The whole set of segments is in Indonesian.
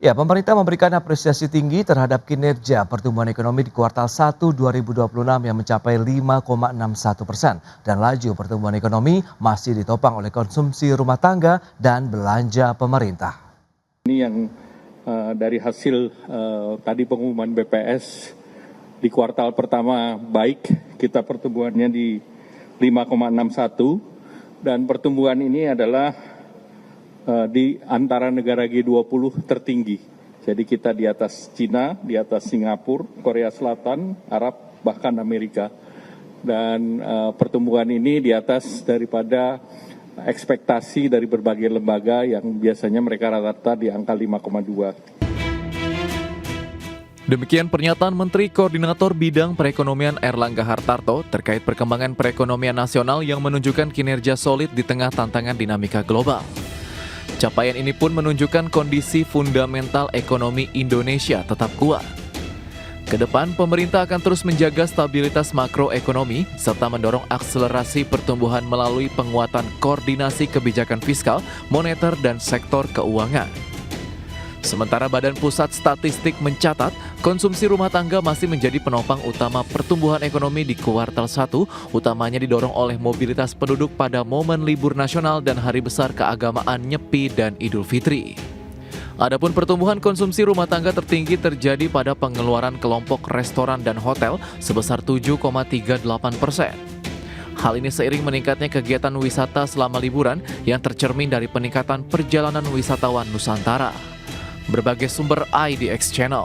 Ya, pemerintah memberikan apresiasi tinggi terhadap kinerja pertumbuhan ekonomi di kuartal 1 2026 yang mencapai 5,61% dan laju pertumbuhan ekonomi masih ditopang oleh konsumsi rumah tangga dan belanja pemerintah. Ini yang dari hasil tadi pengumuman BPS di kuartal pertama baik, kita pertumbuhannya di 5,61 dan pertumbuhan ini adalah di antara negara G20 tertinggi. Jadi kita di atas Cina, di atas Singapura, Korea Selatan, Arab, bahkan Amerika. Dan pertumbuhan ini di atas daripada ekspektasi dari berbagai lembaga yang biasanya mereka rata-rata di angka 5,2. Demikian pernyataan Menteri Koordinator Bidang Perekonomian Erlangga Hartarto terkait perkembangan perekonomian nasional yang menunjukkan kinerja solid di tengah tantangan dinamika global. Capaian ini pun menunjukkan kondisi fundamental ekonomi Indonesia tetap kuat. Kedepan, pemerintah akan terus menjaga stabilitas makroekonomi serta mendorong akselerasi pertumbuhan melalui penguatan koordinasi kebijakan fiskal, moneter, dan sektor keuangan. Sementara Badan Pusat Statistik mencatat, konsumsi rumah tangga masih menjadi penopang utama pertumbuhan ekonomi di kuartal 1, utamanya didorong oleh mobilitas penduduk pada momen libur nasional dan hari besar keagamaan Nyepi dan Idul Fitri. Adapun pertumbuhan konsumsi rumah tangga tertinggi terjadi pada pengeluaran kelompok restoran dan hotel sebesar 7,38%. Hal ini seiring meningkatnya kegiatan wisata selama liburan yang tercermin dari peningkatan perjalanan wisatawan Nusantara. Berbagai sumber IDX Channel.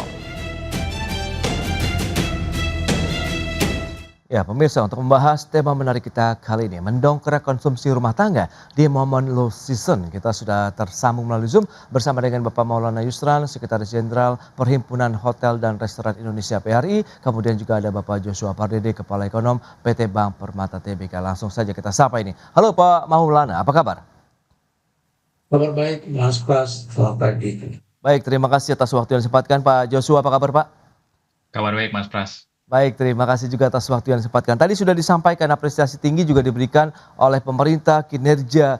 Ya, pemirsa, untuk membahas tema menarik kita kali ini, mendongkrak konsumsi rumah tangga di momen low season. Kita sudah tersambung melalui Zoom bersama dengan Bapak Maulana Yusran, Sekretaris Jenderal Perhimpunan Hotel dan Restoran Indonesia PRI. Kemudian juga ada Bapak Joshua Pardede, Kepala Ekonom PT Bank Permata Tbk. Langsung saja kita sapa ini. Halo Pak Maulana, apa kabar? Kabar baik, Mas Pras. Selamat pagi. Baik, terima kasih atas waktu yang disempatkan. Pak Joshua, apa kabar Pak? Kabar baik Mas Pras. Baik, terima kasih juga atas waktu yang disempatkan. Tadi sudah disampaikan apresiasi tinggi juga diberikan oleh pemerintah kinerja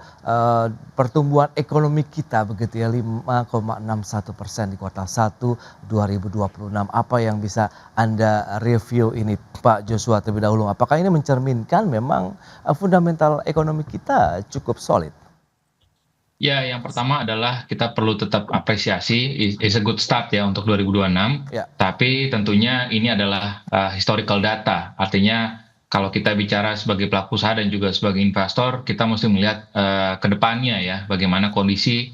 pertumbuhan ekonomi kita begitu ya, 5,61% di kuartal 1 2026. Apa yang bisa Anda review ini Pak Joshua terlebih dahulu? Apakah ini mencerminkan memang fundamental ekonomi kita cukup solid? Ya, yang pertama adalah kita perlu tetap apresiasi, is a good start ya untuk 2026. Ya. Tapi tentunya ini adalah historical data. Artinya kalau kita bicara sebagai pelaku usaha dan juga sebagai investor, kita mesti melihat ke depannya ya, bagaimana kondisi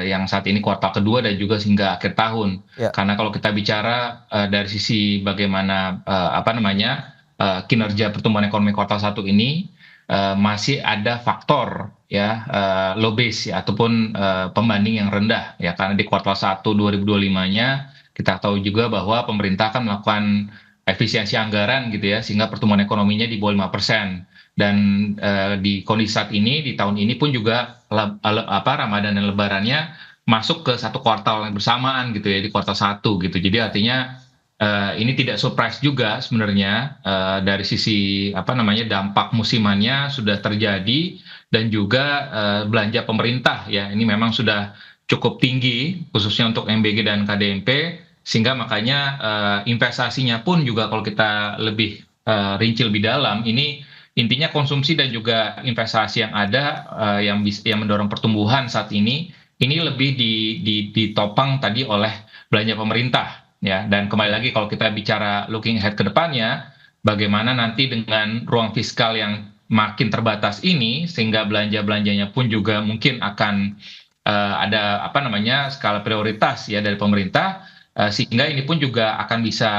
yang saat ini kuartal kedua dan juga hingga akhir tahun. Ya. Karena kalau kita bicara dari sisi bagaimana kinerja pertumbuhan ekonomi kuartal 1 ini, masih ada faktor ya low base ya, ataupun pembanding yang rendah ya, karena di kuartal 1 2025-nya kita tahu juga bahwa pemerintah akan melakukan efisiensi anggaran gitu ya, sehingga pertumbuhan ekonominya di bawah 5%. Dan di kondisi saat ini di tahun ini pun juga Ramadan dan Lebarannya masuk ke satu kuartal yang bersamaan gitu ya, di kuartal 1 gitu. Jadi artinya ini tidak surprise juga sebenarnya dari sisi dampak musimannya sudah terjadi, dan juga belanja pemerintah ya ini memang sudah cukup tinggi khususnya untuk MBG dan KDMP, sehingga makanya investasinya pun juga kalau kita lebih rinci lebih dalam, ini intinya konsumsi dan juga investasi yang ada yang mendorong pertumbuhan saat ini lebih ditopang tadi oleh belanja pemerintah. Ya, dan kembali lagi kalau kita bicara looking ahead ke depannya, bagaimana nanti dengan ruang fiskal yang makin terbatas ini, sehingga belanja-belanjanya pun juga mungkin akan ada skala prioritas ya dari pemerintah, sehingga ini pun juga akan bisa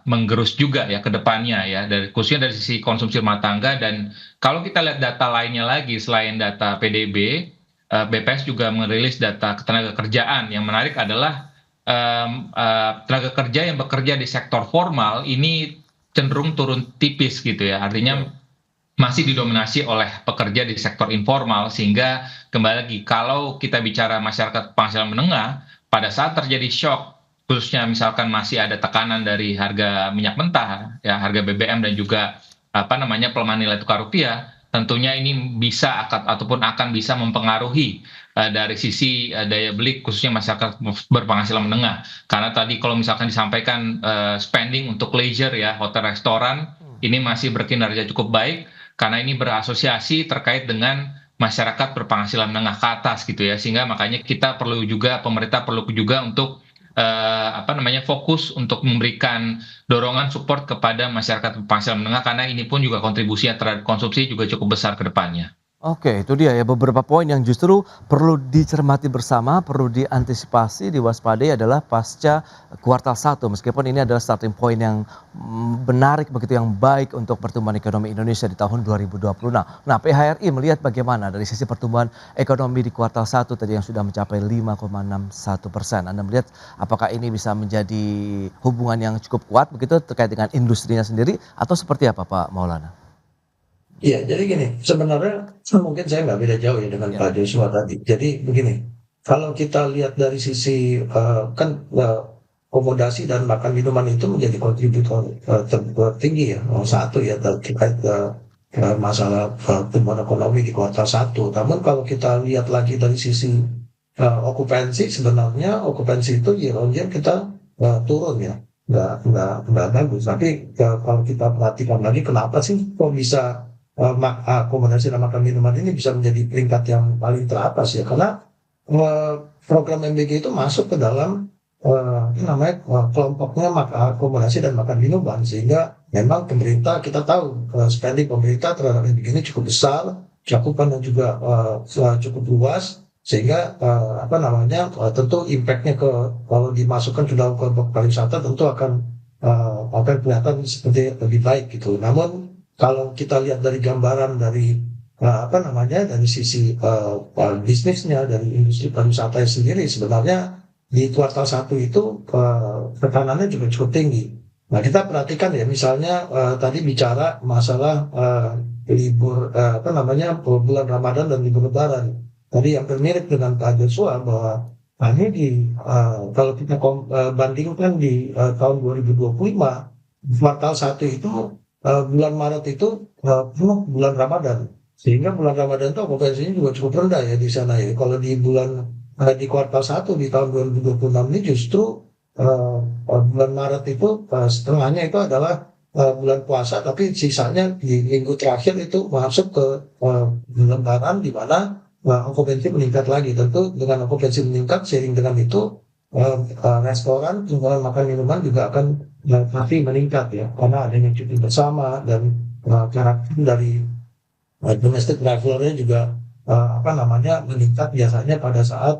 menggerus juga ya ke depannya ya, khususnya dari sisi konsumsi rumah tangga. Dan kalau kita lihat data lainnya lagi selain data PDB, BPS juga merilis data ketenaga kerjaan. Yang menarik adalah tenaga kerja yang bekerja di sektor formal ini cenderung turun tipis gitu ya, artinya masih didominasi oleh pekerja di sektor informal, sehingga kembali lagi kalau kita bicara masyarakat penghasilan menengah, pada saat terjadi shock khususnya misalkan masih ada tekanan dari harga minyak mentah ya, harga BBM dan juga pelemahan nilai tukar rupiah, tentunya ini bisa ataupun akan bisa mempengaruhi dari sisi daya beli khususnya masyarakat berpenghasilan menengah. Karena tadi kalau misalkan disampaikan spending untuk leisure ya, hotel restoran ini masih berkinerja cukup baik karena ini berasosiasi terkait dengan masyarakat berpenghasilan menengah ke atas gitu ya, sehingga makanya pemerintah perlu juga untuk fokus untuk memberikan dorongan support kepada masyarakat berpenghasilan menengah karena ini pun juga kontribusinya terhadap konsumsi juga cukup besar ke depannya. Oke, itu dia ya beberapa poin yang justru perlu dicermati bersama, perlu diantisipasi, diwaspadai adalah pasca kuartal 1. Meskipun ini adalah starting point yang menarik begitu, yang baik untuk pertumbuhan ekonomi Indonesia di tahun 2020. Nah, PHRI melihat bagaimana dari sisi pertumbuhan ekonomi di kuartal 1 tadi yang sudah mencapai 5,61%. Anda melihat apakah ini bisa menjadi hubungan yang cukup kuat begitu terkait dengan industrinya sendiri atau seperti apa Pak Maulana? Iya, jadi gini, sebenarnya mungkin saya nggak beda jauh ya dengan Pak Joshua tadi. Jadi begini, kalau kita lihat dari sisi kan akomodasi dan makan minuman itu menjadi kontributor tertinggi ya, satu ya terkait masalah pertumbuhan ekonomi di kuartal 1. Namun kalau kita lihat lagi dari sisi okupansi, sebenarnya okupansi itu year on year kita turun ya, nggak bagus. Tapi kalau kita perhatikan lagi, kenapa sih kok bisa akomodasi dan makan minuman ini bisa menjadi peringkat yang paling teratas ya, karena program MBG itu masuk ke dalam kelompoknya akomodasi dan makan minuman, sehingga memang pemerintah, kita tahu spending pemerintah terhadap MBG ini cukup besar, cakupannya juga cukup luas, sehingga tentu impactnya kalau dimasukkan ke dalam kelompok pariwisata tentu akan kelihatan seperti lebih baik gitu. Namun kalau kita lihat dari gambaran dari dari sisi bisnisnya, dari industri pariwisata sendiri, sebenarnya di kuartal 1 itu tekanannya juga cukup tinggi. Nah, kita perhatikan ya, misalnya tadi bicara masalah libur bulan Ramadan dan libur Lebaran. Tadi yang mirip dengan Pak Joshua bahwa ini kalau kita bandingkan di tahun 2025 kuartal 1 itu bulan Maret itu penuh bulan Ramadan, sehingga bulan Ramadan itu okupansinya juga cukup rendah ya di sana ya. Kalau di kuartal 1 di tahun 2026 ini justru bulan Maret itu setengahnya itu adalah bulan puasa, tapi sisanya di minggu terakhir itu masuk ke bulan Lebaran, di mana okupansi meningkat lagi. Tentu dengan okupansi meningkat, seiring dengan itu restoran, penjualan makan minuman juga akan pasti meningkat ya, karena adanya cuti bersama dan karakter dari domestic traveler-nya juga meningkat biasanya pada saat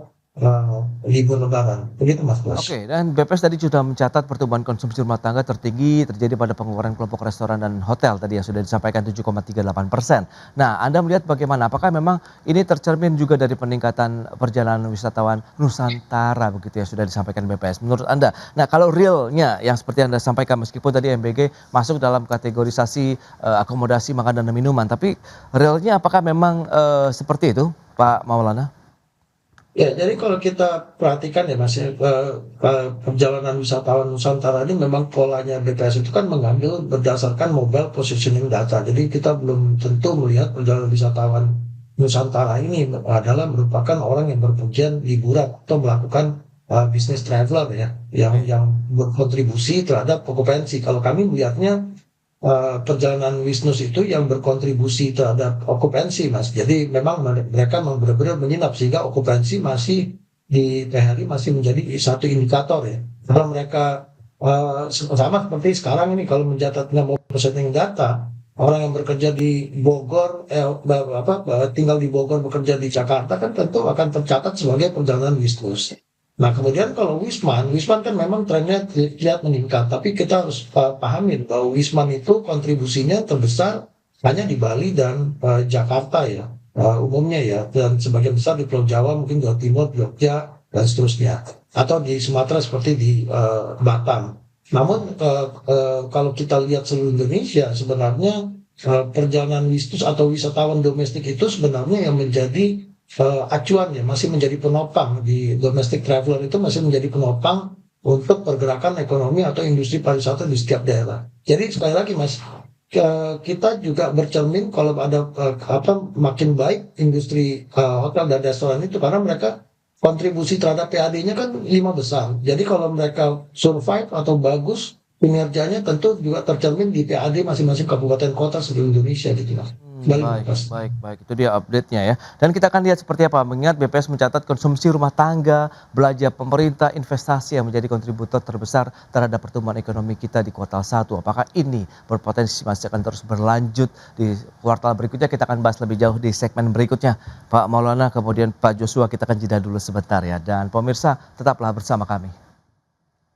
libur Lebaran. Begitu Mas Bas. Oke, dan BPS tadi sudah mencatat pertumbuhan konsumsi rumah tangga tertinggi terjadi pada pengeluaran kelompok restoran dan hotel tadi yang sudah disampaikan 7,38%. Nah, Anda melihat bagaimana? Apakah memang ini tercermin juga dari peningkatan perjalanan wisatawan Nusantara begitu yang sudah disampaikan BPS? Menurut Anda? Nah, kalau realnya yang seperti Anda sampaikan, meskipun tadi MBG masuk dalam kategorisasi akomodasi makanan dan minuman, tapi realnya apakah memang seperti itu, Pak Maulana? Ya, jadi kalau kita perhatikan ya Mas, perjalanan wisatawan Nusantara ini memang polanya BPS itu kan mengambil berdasarkan mobile positioning data. Jadi kita belum tentu melihat perjalanan wisatawan Nusantara ini adalah merupakan orang yang berpergian liburan atau melakukan business traveler ya, yang berkontribusi terhadap okupansi. Kalau kami melihatnya perjalanan bisnis itu yang berkontribusi terhadap okupansi Mas. Jadi memang mereka benar-benar menginap, sehingga okupansi masih di PHRI masih menjadi satu indikator ya. Kalau mereka sama seperti sekarang ini, kalau mencatatnya mau presenting data, orang yang bekerja di Bogor, tinggal di Bogor, bekerja di Jakarta kan tentu akan tercatat sebagai perjalanan bisnis. Nah, kemudian kalau Wisman kan memang trennya terlihat meningkat, tapi kita harus pahamin bahwa Wisman itu kontribusinya terbesar hanya di Bali dan Jakarta ya, umumnya ya, dan sebagian besar di Pulau Jawa, mungkin Jawa Timur, Jogja, dan seterusnya, atau di Sumatera seperti di Batam. Namun kalau kita lihat seluruh Indonesia, sebenarnya perjalanan bisnis atau wisatawan domestik itu sebenarnya yang menjadi acuan ya, masih menjadi penopang di domestic traveler, itu masih menjadi penopang untuk pergerakan ekonomi atau industri pariwisata di setiap daerah. Jadi sekali lagi Mas, kita juga bercermin kalau ada makin baik industri hotel dan restoran itu karena mereka kontribusi terhadap PAD-nya kan 5 besar. Jadi kalau mereka survive atau bagus kinerjanya tentu juga tercermin di PAD masing-masing kabupaten kota seluruh Indonesia gitu Mas. Balik Baik, Mas. baik, baik. Itu dia update-nya ya. Dan kita akan lihat seperti apa. Mengingat BPS mencatat konsumsi rumah tangga, belanja pemerintah, investasi yang menjadi kontributor terbesar terhadap pertumbuhan ekonomi kita di kuartal 1. Apakah ini berpotensi masih akan terus berlanjut di kuartal berikutnya? Kita akan bahas lebih jauh di segmen berikutnya. Pak Maulana, kemudian Pak Joshua, kita akan jeda dulu sebentar ya. Dan pemirsa, tetaplah bersama kami.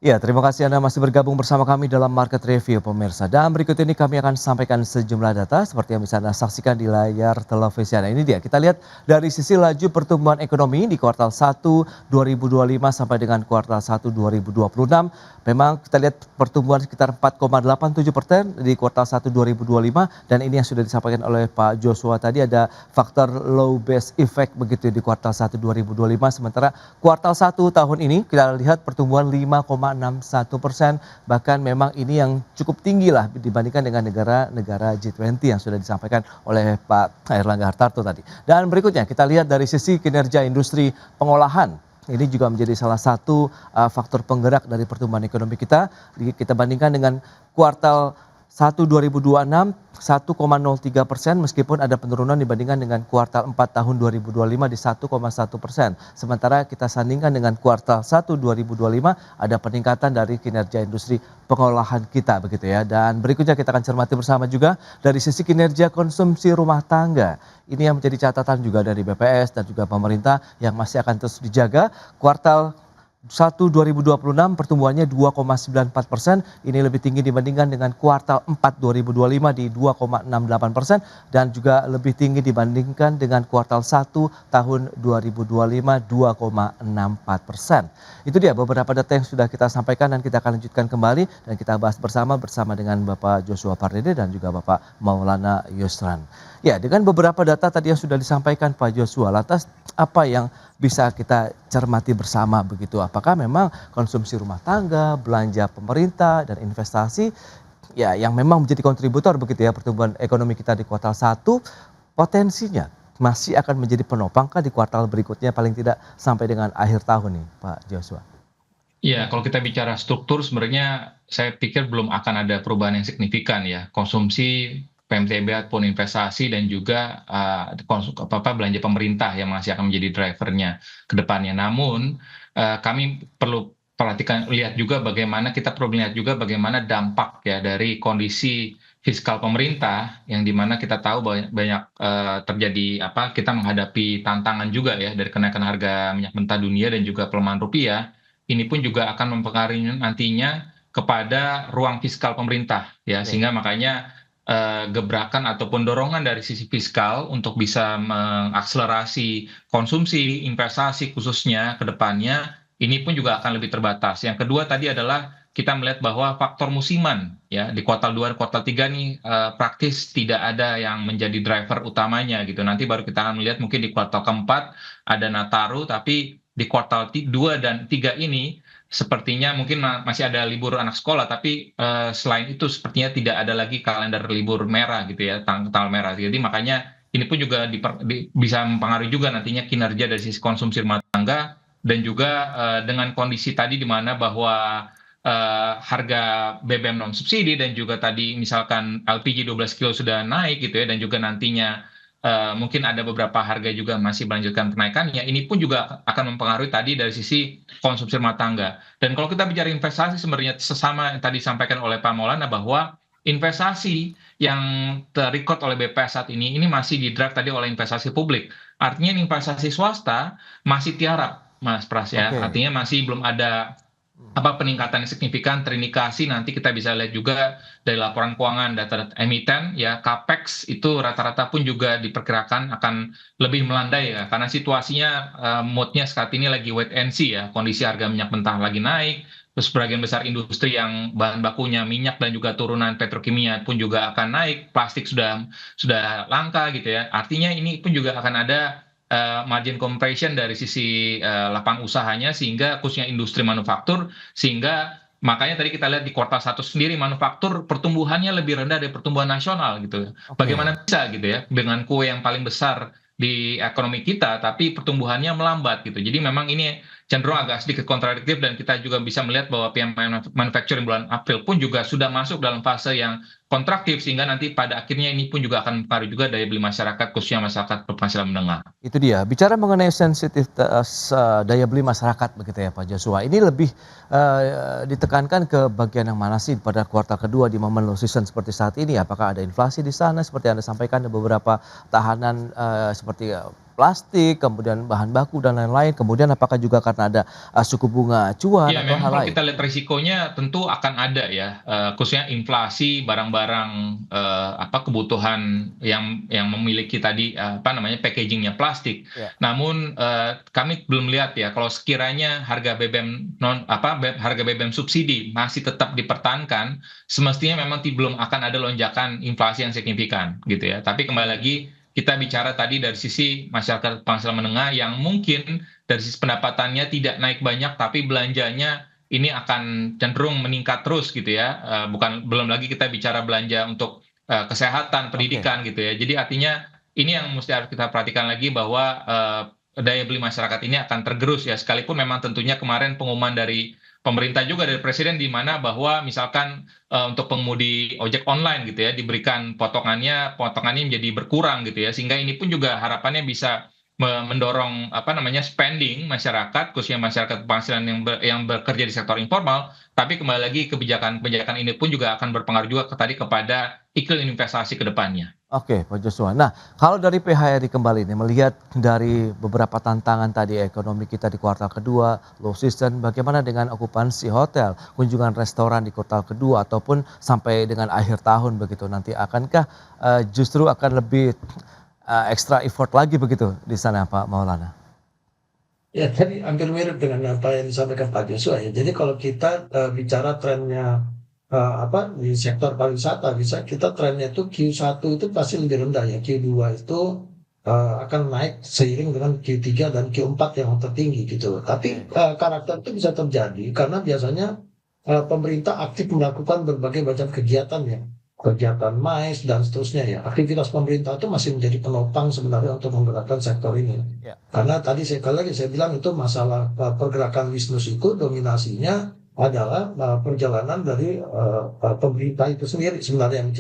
Ya, terima kasih Anda masih bergabung bersama kami dalam Market Review pemirsa. Dan berikut ini kami akan sampaikan sejumlah data seperti yang bisa Anda saksikan di layar televisi Anda. Ini dia, kita lihat dari sisi laju pertumbuhan ekonomi di kuartal 1 2025 sampai dengan kuartal 1 2026. Memang kita lihat pertumbuhan sekitar 4,87% di kuartal 1 2025 dan ini yang sudah disampaikan oleh Pak Joshua tadi ada faktor low base effect begitu di kuartal 1 2025 sementara kuartal 1 tahun ini kita lihat pertumbuhan 5,61%, bahkan memang ini yang cukup tinggi lah dibandingkan dengan negara-negara G20 yang sudah disampaikan oleh Pak Airlangga Hartarto tadi. Dan berikutnya kita lihat dari sisi kinerja industri pengolahan. Ini juga menjadi salah satu faktor penggerak dari pertumbuhan ekonomi kita. Kita bandingkan dengan kuartal 1 2026 1,03% meskipun ada penurunan dibandingkan dengan kuartal 4 tahun 2025 di 1,1%. Sementara kita sandingkan dengan kuartal 1 2025 ada peningkatan dari kinerja industri pengolahan kita begitu ya. Dan berikutnya kita akan cermati bersama juga dari sisi kinerja konsumsi rumah tangga. Ini yang menjadi catatan juga dari BPS dan juga pemerintah yang masih akan terus dijaga. Kuartal 1 2026 pertumbuhannya 2,94%, ini lebih tinggi dibandingkan dengan kuartal 4 2025 di 2,68% dan juga lebih tinggi dibandingkan dengan kuartal 1 tahun 2025 2,64%. Itu dia beberapa data yang sudah kita sampaikan dan kita akan lanjutkan kembali dan kita bahas bersama dengan Bapak Joshua Pardede dan juga Bapak Maulana Yusran. Ya, dengan beberapa data tadi yang sudah disampaikan Pak Joshua, lantas apa yang bisa kita cermati bersama begitu? Apakah memang konsumsi rumah tangga, belanja pemerintah dan investasi ya yang memang menjadi kontributor begitu ya pertumbuhan ekonomi kita di kuartal 1 potensinya masih akan menjadi penopangkah di kuartal berikutnya paling tidak sampai dengan akhir tahun nih Pak Joshua? Ya, kalau kita bicara struktur sebenarnya saya pikir belum akan ada perubahan yang signifikan ya. Konsumsi PMTB ataupun investasi dan juga belanja pemerintah yang masih akan menjadi drivernya ke depannya. Namun kami perlu kita perlu lihat juga bagaimana dampak ya dari kondisi fiskal pemerintah yang dimana kita tahu banyak terjadi kita menghadapi tantangan juga ya dari kenaikan harga minyak mentah dunia dan juga pelemahan rupiah. Ini pun juga akan mempengaruhi nantinya kepada ruang fiskal pemerintah ya, sehingga makanya gebrakan ataupun dorongan dari sisi fiskal untuk bisa mengakselerasi konsumsi investasi khususnya ke depannya ini pun juga akan lebih terbatas. Yang kedua tadi adalah kita melihat bahwa faktor musiman ya di kuartal 2 dan kuartal 3 nih praktis tidak ada yang menjadi driver utamanya gitu. Nanti baru kita akan melihat mungkin di kuartal keempat ada Nataru, tapi di kuartal 2 dan 3 ini sepertinya mungkin masih ada libur anak sekolah, tapi selain itu sepertinya tidak ada lagi kalender libur merah gitu ya, tanggal merah. Jadi makanya ini pun juga bisa mempengaruhi juga nantinya kinerja dari sisi konsumsi rumah tangga dan juga dengan kondisi tadi di mana bahwa harga BBM non subsidi dan juga tadi misalkan LPG 12 kilo sudah naik gitu ya dan juga nantinya mungkin ada beberapa harga juga masih melanjutkan kenaikannya, ini pun juga akan mempengaruhi tadi dari sisi konsumsi rumah tangga. Dan kalau kita bicara investasi sebenarnya sesama yang tadi disampaikan oleh Pak Maulana bahwa investasi yang terrecord oleh BPS saat ini masih di-drive tadi oleh investasi publik. Artinya investasi swasta masih tiarap, Mas Pras ya. Oke. Artinya masih belum ada peningkatan yang signifikan terindikasi nanti kita bisa lihat juga dari laporan keuangan data emiten ya capex itu rata-rata pun juga diperkirakan akan lebih melandai ya karena situasinya moodnya saat ini lagi wait and see ya kondisi harga minyak mentah lagi naik terus sebagian besar industri yang bahan bakunya minyak dan juga turunan petrokimia pun juga akan naik plastik sudah langka gitu ya artinya ini pun juga akan ada margin compression dari sisi lapangan usahanya sehingga khususnya industri manufaktur sehingga makanya tadi kita lihat di kuartal 1 sendiri manufaktur pertumbuhannya lebih rendah dari pertumbuhan nasional gitu. Oke. Bagaimana bisa gitu ya dengan kue yang paling besar di ekonomi kita tapi pertumbuhannya melambat gitu. Jadi memang ini cenderung agak sedikit kontradiktif dan kita juga bisa melihat bahwa PMI manufacturing bulan April pun juga sudah masuk dalam fase yang kontraktif sehingga nanti pada akhirnya ini pun juga akan mempengaruhi juga daya beli masyarakat khususnya masyarakat berpenghasilan menengah. Itu dia. Bicara mengenai sensitivitas daya beli masyarakat begitu ya Pak Joshua. Ini lebih ditekankan ke bagian yang mana sih pada kuartal kedua di momen low season seperti saat ini? Apakah ada inflasi di sana seperti Anda sampaikan ada beberapa tahanan seperti plastik, kemudian bahan baku dan lain-lain. Kemudian apakah juga karena ada suku bunga acuan Ya, atau memang hal kalau lain? kita lihat risikonya tentu akan ada ya, khususnya inflasi barang-barang kebutuhan yang memiliki tadi packagingnya plastik. Ya. Namun kami belum lihat ya kalau sekiranya harga BBM harga BBM subsidi masih tetap dipertahankan, semestinya memang belum akan ada lonjakan inflasi yang signifikan gitu ya. Tapi kembali lagi kita bicara tadi dari sisi masyarakat penghasilan menengah yang mungkin dari sisi pendapatannya tidak naik banyak tapi belanjanya ini akan cenderung meningkat terus gitu ya. Belum lagi kita bicara belanja untuk kesehatan, Oke. pendidikan gitu ya. Jadi artinya ini yang mesti harus kita perhatikan lagi bahwa daya beli masyarakat ini akan tergerus ya sekalipun memang tentunya kemarin pengumuman dari pemerintah juga dari presiden di mana bahwa misalkan untuk pengemudi ojek online gitu ya diberikan potongannya menjadi berkurang gitu ya sehingga ini pun juga harapannya bisa mendorong spending masyarakat khususnya masyarakat penghasilan yang bekerja di sektor informal tapi kembali lagi kebijakan ini pun juga akan berpengaruh juga kepada iklim investasi ke depannya. Oke, Pak Joshua. Nah, kalau dari PHRI kembali ini melihat dari beberapa tantangan tadi ekonomi kita di kuartal kedua, low season, bagaimana dengan okupansi hotel, kunjungan restoran di kuartal kedua ataupun sampai dengan akhir tahun begitu nanti akankah justru akan lebih extra effort lagi begitu di sana Pak Maulana? Ya, tadi hampir mirip dengan apa yang disampaikan Pak Joshua ya. Jadi kalau kita bicara trennya di sektor pariwisata, bisa kita trennya itu Q1 itu pasti lebih rendah ya. Q2 itu akan naik seiring dengan Q3 dan Q4 yang tertinggi gitu. Tapi karakter itu bisa terjadi karena biasanya pemerintah aktif melakukan berbagai macam kegiatan ya. Kegiatan MAIS dan seterusnya ya. Aktivitas pemerintah itu masih menjadi penopang sebenarnya untuk menggerakkan sektor ini. Ya. Karena tadi sekali lagi saya bilang itu masalah pergerakan bisnis itu dominasinya adalah perjalanan dari pemerintah itu sendiri sebenarnya yang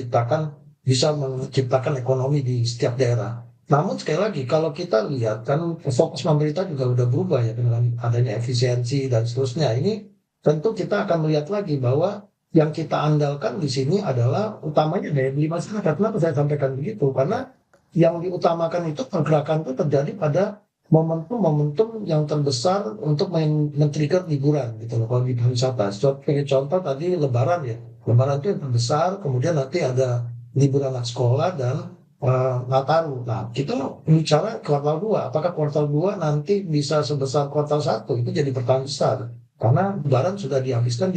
bisa menciptakan ekonomi di setiap daerah. Namun sekali lagi kalau kita lihat kan fokus pemerintah juga udah berubah ya dengan adanya efisiensi dan seterusnya. Ini tentu kita akan melihat lagi bahwa yang kita andalkan di sini adalah utamanya daya beli masyarakat. Kenapa saya sampaikan begitu? Karena yang diutamakan itu pergerakan itu terjadi pada momentum-momentum yang terbesar untuk men-trigger liburan gitu loh kalau di pariwisata. Sebagai contoh tadi Lebaran ya. Lebaran itu yang terbesar, kemudian nanti ada liburan anak sekolah dan Nataru. Nah, kita bicara kuartal 2. Apakah kuartal 2 nanti bisa sebesar kuartal 1? Itu jadi pertanyaan besar. Karena Lebaran sudah dihabiskan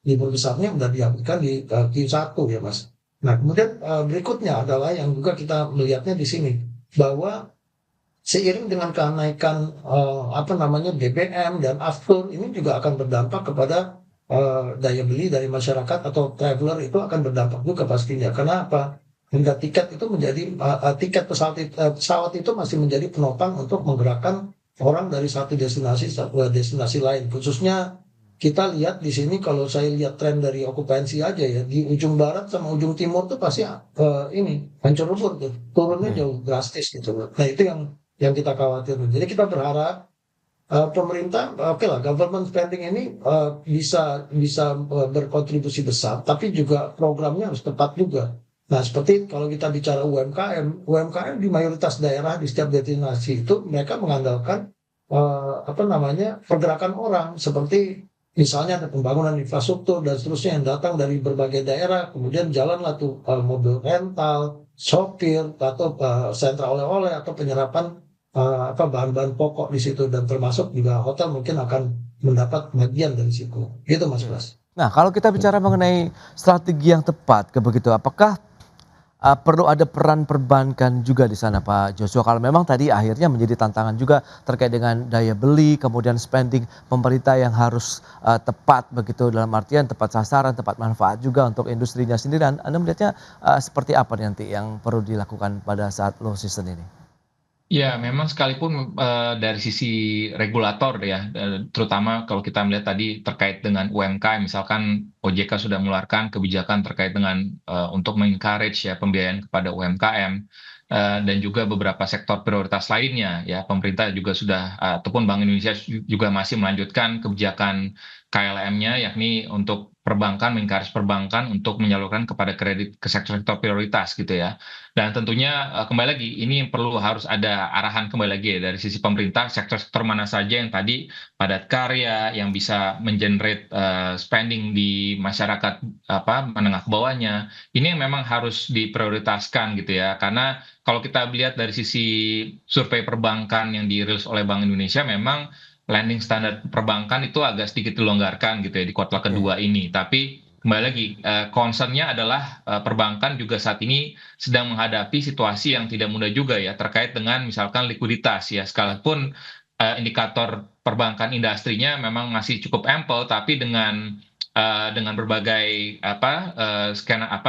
libur besarnya sudah dihabiskan di Q1 ya Mas. Nah, kemudian berikutnya adalah yang juga kita melihatnya di sini bahwa seiring dengan kenaikan BBM dan aftur ini juga akan berdampak kepada daya beli dari masyarakat atau traveler itu akan berdampak juga pastinya. Karena apa? Harga tiket itu menjadi tiket pesawat itu masih menjadi penopang untuk menggerakkan orang dari satu destinasi ke destinasi lain. Khususnya kita lihat di sini kalau saya lihat tren dari okupansi aja ya di ujung barat sama ujung timur tuh pasti ini hancur lebur tuh turunnya jauh drastis gitu. Nah itu yang kita khawatir. Jadi kita berharap pemerintah oke lah government spending ini bisa berkontribusi besar, tapi juga programnya harus tepat juga. Nah seperti kalau kita bicara UMKM di mayoritas daerah di setiap destinasi itu mereka mengandalkan pergerakan orang seperti misalnya ada pembangunan infrastruktur dan seterusnya yang datang dari berbagai daerah, kemudian jalanlah tuh mobil rental, sopir atau sentra oleh-oleh atau penyerapan bahan-bahan pokok di situ dan termasuk juga hotel mungkin akan mendapat bagian dari situ. Gitu Mas Bas. Nah, kalau kita bicara mengenai strategi yang tepat begitu, apakah perlu ada peran perbankan juga di sana Pak Joshua, kalau memang tadi akhirnya menjadi tantangan juga terkait dengan daya beli, kemudian spending pemerintah yang harus tepat begitu, dalam artian tepat sasaran, tepat manfaat juga untuk industrinya sendiri. Anda melihatnya seperti apa nanti yang perlu dilakukan pada saat low season ini? Ya, memang sekalipun dari sisi regulator ya, terutama kalau kita melihat tadi terkait dengan UMKM, misalkan OJK sudah mengeluarkan kebijakan terkait dengan untuk mengencourage ya pembiayaan kepada UMKM, dan juga beberapa sektor prioritas lainnya ya, pemerintah juga sudah ataupun Bank Indonesia juga masih melanjutkan kebijakan KLM-nya, yakni untuk perbankan, mengencourage perbankan untuk menyalurkan kepada kredit ke sektor-sektor prioritas gitu ya. Dan tentunya kembali lagi ini perlu harus ada arahan kembali lagi ya dari sisi pemerintah, sektor-sektor mana saja yang tadi padat karya yang bisa mengenerate spending di masyarakat menengah ke bawahnya. Ini yang memang harus diprioritaskan gitu ya. Karena kalau kita lihat dari sisi survei perbankan yang dirilis oleh Bank Indonesia, memang lending standar perbankan itu agak sedikit dilonggarkan gitu ya di kuartal kedua ini. Tapi kembali lagi, concernnya adalah perbankan juga saat ini sedang menghadapi situasi yang tidak mudah juga ya terkait dengan misalkan likuiditas ya. Sekalipun indikator perbankan industrinya memang masih cukup ample, tapi dengan berbagai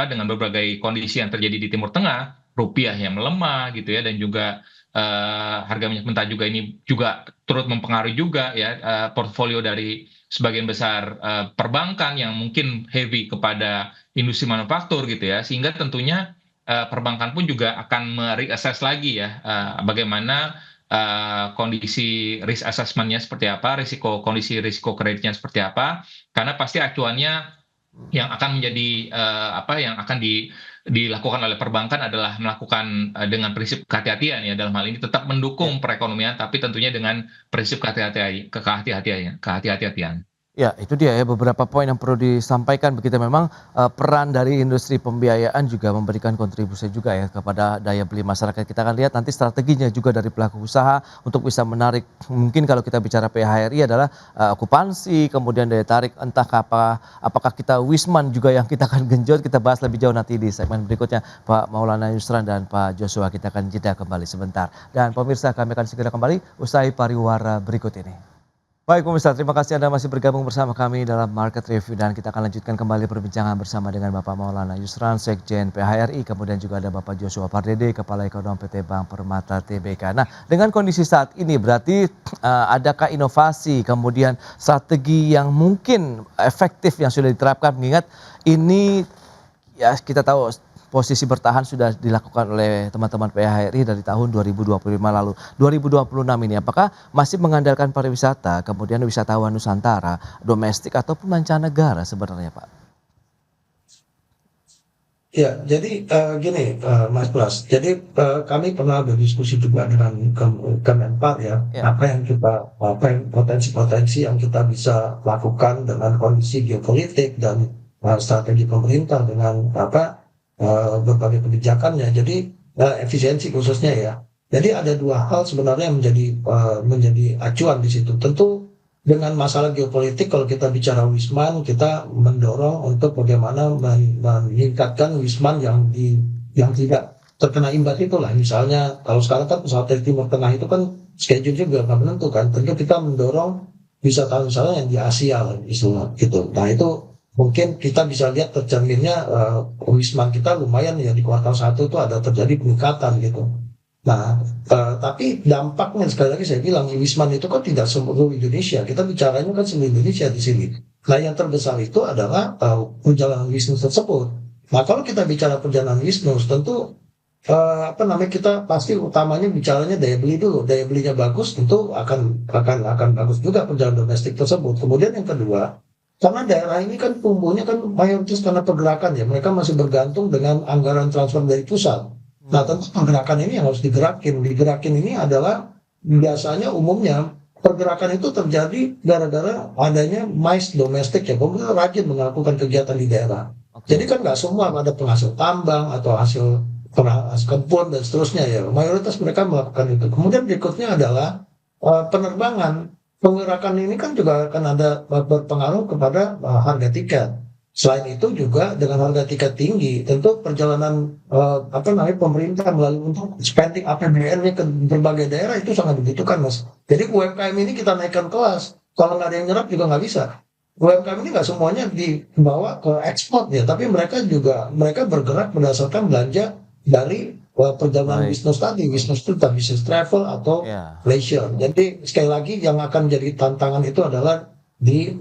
dengan berbagai kondisi yang terjadi di Timur Tengah, rupiah yang melemah gitu ya, dan juga harga minyak mentah juga ini juga turut mempengaruhi juga ya portfolio dari sebagian besar perbankan yang mungkin heavy kepada industri manufaktur gitu ya, sehingga tentunya perbankan pun juga akan mereassess lagi ya bagaimana kondisi risk assessment-nya seperti apa, kondisi risiko kreditnya seperti apa, karena pasti acuannya yang akan menjadi yang akan dilakukan oleh perbankan adalah melakukan dengan prinsip kehati-hatian ya, dalam hal ini tetap mendukung perekonomian tapi tentunya dengan prinsip kehati-hatian. Ya, itu dia ya beberapa poin yang perlu disampaikan begitu, memang peran dari industri pembiayaan juga memberikan kontribusi juga ya kepada daya beli masyarakat. Kita akan lihat nanti strateginya juga dari pelaku usaha untuk bisa menarik, mungkin kalau kita bicara PHRI adalah okupansi, kemudian daya tarik, entah apakah kita Wisman juga yang kita akan genjot. Kita bahas lebih jauh nanti di segmen berikutnya. Pak Maulana Yusran dan Pak Joshua, kita akan jeda kembali sebentar. Dan pemirsa, kami akan segera kembali usai pariwara berikut ini. Baik pemirsa, terima kasih Anda masih bergabung bersama kami dalam Market Review, dan kita akan lanjutkan kembali perbincangan bersama dengan Bapak Maulana Yusran, Sekjen PHRI, kemudian juga ada Bapak Joshua Pardede, Kepala Ekonom PT Bank Permata Tbk. Nah, dengan kondisi saat ini berarti adakah inovasi kemudian strategi yang mungkin efektif yang sudah diterapkan, mengingat ini ya kita tahu posisi bertahan sudah dilakukan oleh teman-teman PHRI dari tahun 2025 lalu. 2026 ini apakah masih mengandalkan pariwisata, kemudian wisatawan Nusantara, domestik ataupun mancanegara sebenarnya Pak? Ya, jadi gini Mas Pras, jadi kami pernah berdiskusi juga dengan Kemenpar ya, Ya. apa yang potensi-potensi yang kita bisa lakukan dengan kondisi geopolitik dan strategi pemerintah dengan berbagai kebijakannya. Jadi efisiensi khususnya ya. Jadi ada dua hal sebenarnya yang menjadi acuan di situ. Tentu dengan masalah geopolitik, kalau kita bicara Wisman, kita mendorong untuk bagaimana meningkatkan Wisman yang tidak terkena imbas itulah. Misalnya kalau sekarang kan pesawat dari Timur Tengah itu kan schedule juga nggak menentu kan. Tentu kita mendorong wisatawan misalnya yang di Asia lah, gitu. Nah itu mungkin kita bisa lihat tercerminnya Wisman kita lumayan ya di kuartal 1 itu ada terjadi peningkatan gitu. Nah, tapi dampaknya sekali lagi saya bilang Wisman itu kan tidak seluruh Indonesia. Kita bicaranya kan seluruh Indonesia di sini. Nah, yang terbesar itu adalah perjalanan bisnis tersebut. Nah, kalau kita bicara perjalanan bisnis, tentu kita pasti utamanya bicaranya daya beli dulu. Daya belinya bagus, tentu akan bagus juga perjalanan domestik tersebut. Kemudian yang kedua, karena daerah ini kan tumbuhnya kan mayoritas karena pergerakan ya, mereka masih bergantung dengan anggaran transfer dari pusat. Nah tentu pergerakan ini yang harus digerakin ini adalah biasanya umumnya pergerakan itu terjadi gara-gara adanya mais domestik ya, pemerintah rajin melakukan kegiatan di daerah. Jadi kan nggak semua ada penghasil tambang atau hasil kebun dan seterusnya ya, mayoritas mereka melakukan itu. Kemudian berikutnya adalah penerbangan. Penggerakan ini kan juga akan ada berpengaruh kepada harga tiket. Selain itu juga dengan harga tiket tinggi, tentu perjalanan pemerintah melalui untuk spending APBN-nya ke berbagai daerah itu sangat dibutuhkan, Mas. Jadi UMKM ini kita naikkan kelas. Kalau nggak ada yang nyerap juga nggak bisa. UMKM ini nggak semuanya dibawa ke ekspor ya, tapi mereka bergerak berdasarkan belanja dari perjalanan Baik. bisnis tadi, bisnis itu entah bisnis travel atau Ya. leisure. Jadi sekali lagi yang akan jadi tantangan itu adalah di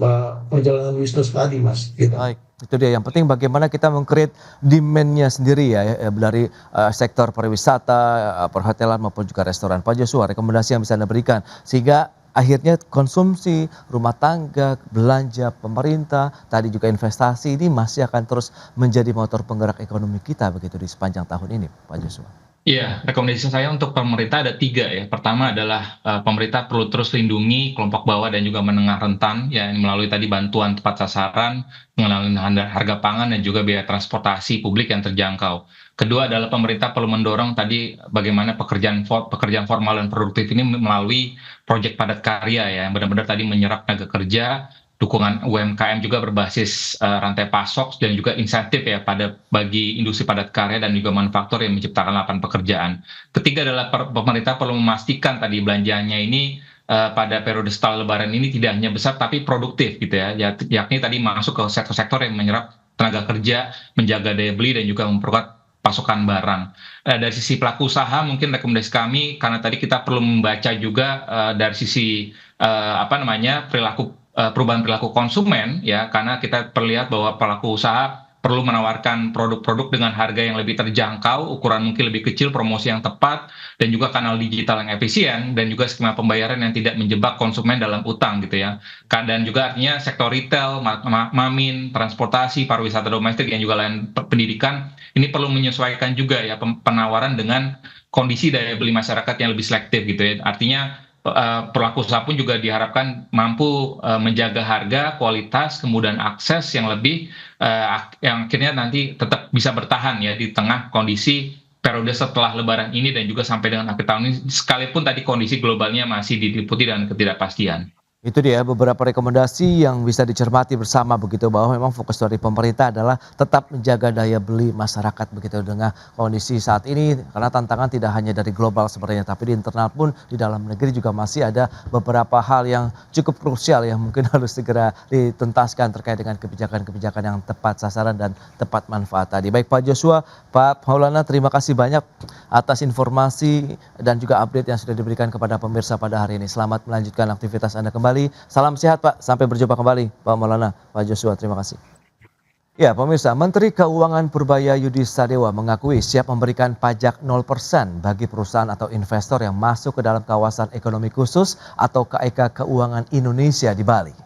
perjalanan bisnis tadi, Mas. Gitu. Baik, itu dia. Yang penting bagaimana kita meng-create demand-nya sendiri dari sektor pariwisata, perhotelan maupun juga restoran. Pak Joshua, rekomendasi yang bisa Anda berikan sehingga akhirnya konsumsi rumah tangga, belanja pemerintah, tadi juga investasi ini masih akan terus menjadi motor penggerak ekonomi kita begitu di sepanjang tahun ini, Pak Joshua. Iya, rekomendasi saya untuk pemerintah ada 3 ya. Pertama adalah pemerintah perlu terus lindungi kelompok bawah dan juga menengah rentan ya melalui tadi bantuan tepat sasaran, pengenalan harga pangan dan juga biaya transportasi publik yang terjangkau. Kedua adalah pemerintah perlu mendorong tadi bagaimana pekerjaan formal dan produktif ini melalui proyek padat karya ya yang benar-benar tadi menyerap tenaga kerja, dukungan UMKM juga berbasis rantai pasok dan juga insentif ya bagi industri padat karya dan juga manufaktur yang menciptakan lapangan pekerjaan. Ketiga adalah pemerintah perlu memastikan tadi belanjanya ini pada periode setelah Lebaran ini tidak hanya besar tapi produktif gitu ya, yakni tadi masuk ke sektor-sektor yang menyerap tenaga kerja, menjaga daya beli dan juga memperkuat pasokan barang. Dari sisi pelaku usaha mungkin rekomendasi kami karena tadi kita perlu membaca juga dari sisi perubahan perilaku konsumen ya karena kita terlihat bahwa pelaku usaha perlu menawarkan produk-produk dengan harga yang lebih terjangkau, ukuran mungkin lebih kecil, promosi yang tepat, dan juga kanal digital yang efisien, dan juga skema pembayaran yang tidak menjebak konsumen dalam utang gitu ya. Dan juga artinya sektor retail, mamin, transportasi, pariwisata domestik, yang juga lain pendidikan, ini perlu menyesuaikan juga ya penawaran dengan kondisi daya beli masyarakat yang lebih selektif gitu ya. Artinya pelaku usaha pun juga diharapkan mampu menjaga harga, kualitas, kemudahan akses yang lebih yang akhirnya nanti tetap bisa bertahan ya di tengah kondisi periode setelah Lebaran ini dan juga sampai dengan akhir tahun ini sekalipun tadi kondisi globalnya masih diliputi dengan ketidakpastian. Itu dia beberapa rekomendasi yang bisa dicermati bersama begitu bahwa memang fokus dari pemerintah adalah tetap menjaga daya beli masyarakat begitu dengan kondisi saat ini karena tantangan tidak hanya dari global sebenarnya tapi di internal pun di dalam negeri juga masih ada beberapa hal yang cukup krusial yang mungkin harus segera dituntaskan terkait dengan kebijakan-kebijakan yang tepat sasaran dan tepat manfaat tadi. Baik Pak Joshua, Pak Maulana, terima kasih banyak atas informasi dan juga update yang sudah diberikan kepada pemirsa pada hari ini. Selamat melanjutkan aktivitas Anda kembali. Salam sehat Pak, sampai berjumpa kembali Pak Maulana, Pak Joshua, terima kasih. Ya pemirsa, Menteri Keuangan Purbaya Yudi Sadewa mengakui siap memberikan pajak 0% bagi perusahaan atau investor yang masuk ke dalam kawasan ekonomi khusus atau KEK Keuangan Indonesia di Bali.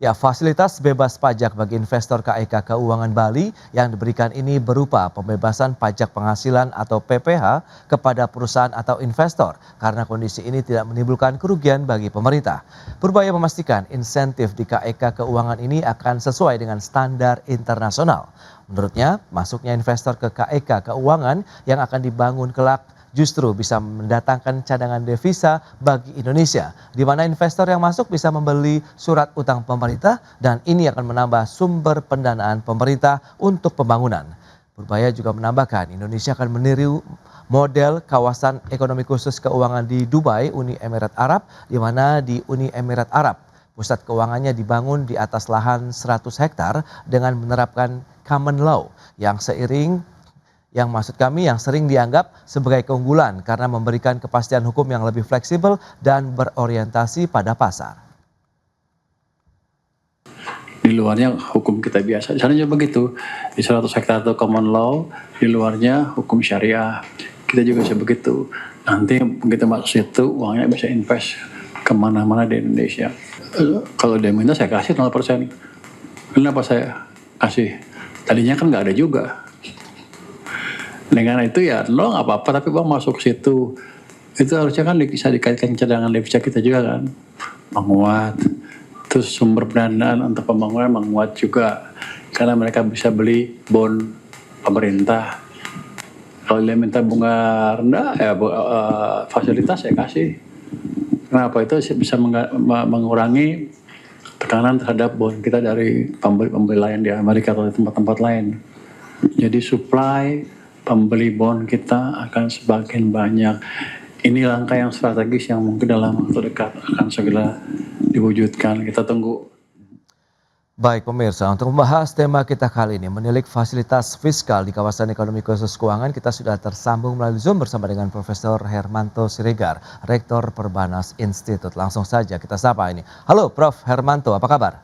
Ya, fasilitas bebas pajak bagi investor KEK Keuangan Bali yang diberikan ini berupa pembebasan pajak penghasilan atau PPH kepada perusahaan atau investor karena kondisi ini tidak menimbulkan kerugian bagi pemerintah. Purbaya memastikan insentif di KEK Keuangan ini akan sesuai dengan standar internasional. Menurutnya, masuknya investor ke KEK Keuangan yang akan dibangun kelak justru bisa mendatangkan cadangan devisa bagi Indonesia, di mana investor yang masuk bisa membeli surat utang pemerintah dan ini akan menambah sumber pendanaan pemerintah untuk pembangunan. Purbaya juga menambahkan Indonesia akan meniru model kawasan ekonomi khusus keuangan di Dubai, Uni Emirat Arab, di mana di Uni Emirat Arab pusat keuangannya dibangun di atas lahan 100 hektar dengan menerapkan common law yang sering dianggap sebagai keunggulan karena memberikan kepastian hukum yang lebih fleksibel dan berorientasi pada pasar. Di luarnya hukum kita biasa, di sana juga begitu. Di 100 hektar itu common law, di luarnya hukum syariah. Kita juga bisa begitu. Nanti begitu masuk situ, uangnya bisa invest kemana-mana di Indonesia. Kalau dia minta saya kasih 0%. Kenapa saya kasih? Tadinya kan nggak ada juga. Dengan itu ya lo nggak apa-apa tapi bang masuk situ itu harusnya kan bisa dikaitkan cadangan devisa kita juga kan menguat, terus sumber pendanaan untuk pembangunan menguat juga karena mereka bisa beli bond pemerintah. Kalau dia minta bunga rendah ya fasilitas saya kasih. Kenapa itu bisa mengurangi tekanan terhadap bond kita dari pembeli-pembeli lain di Amerika atau di tempat-tempat lain. Jadi supply pembeli bond kita akan semakin banyak. Ini langkah yang strategis yang mungkin dalam waktu dekat akan segera diwujudkan. Kita tunggu. Baik pemirsa, untuk membahas tema kita kali ini, menilik fasilitas fiskal di kawasan ekonomi khusus keuangan, kita sudah tersambung melalui Zoom bersama dengan Profesor Hermanto Siregar, Rektor Perbanas Institute. Langsung saja kita sapa ini. Halo Prof. Hermanto, apa kabar?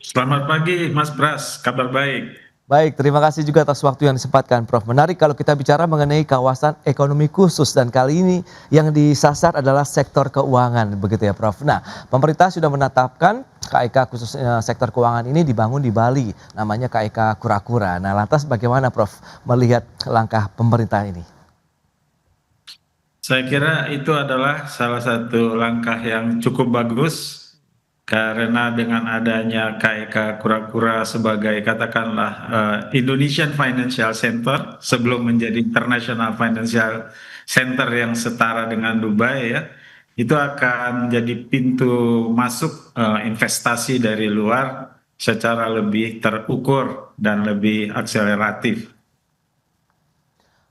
Selamat pagi Mas Pras, kabar baik. Baik, terima kasih juga atas waktu yang disempatkan Prof. Menarik kalau kita bicara mengenai kawasan ekonomi khusus dan kali ini yang disasar adalah sektor keuangan, begitu ya Prof. Nah, pemerintah sudah menetapkan KEK khusus sektor keuangan ini dibangun di Bali, namanya KEK Kura-Kura. Nah, lantas bagaimana Prof melihat langkah pemerintah ini? Saya kira itu adalah salah satu langkah yang cukup bagus karena dengan adanya KEK Kura-Kura sebagai katakanlah Indonesian Financial Center sebelum menjadi International Financial Center yang setara dengan Dubai ya, itu akan jadi pintu masuk investasi dari luar secara lebih terukur dan lebih akseleratif.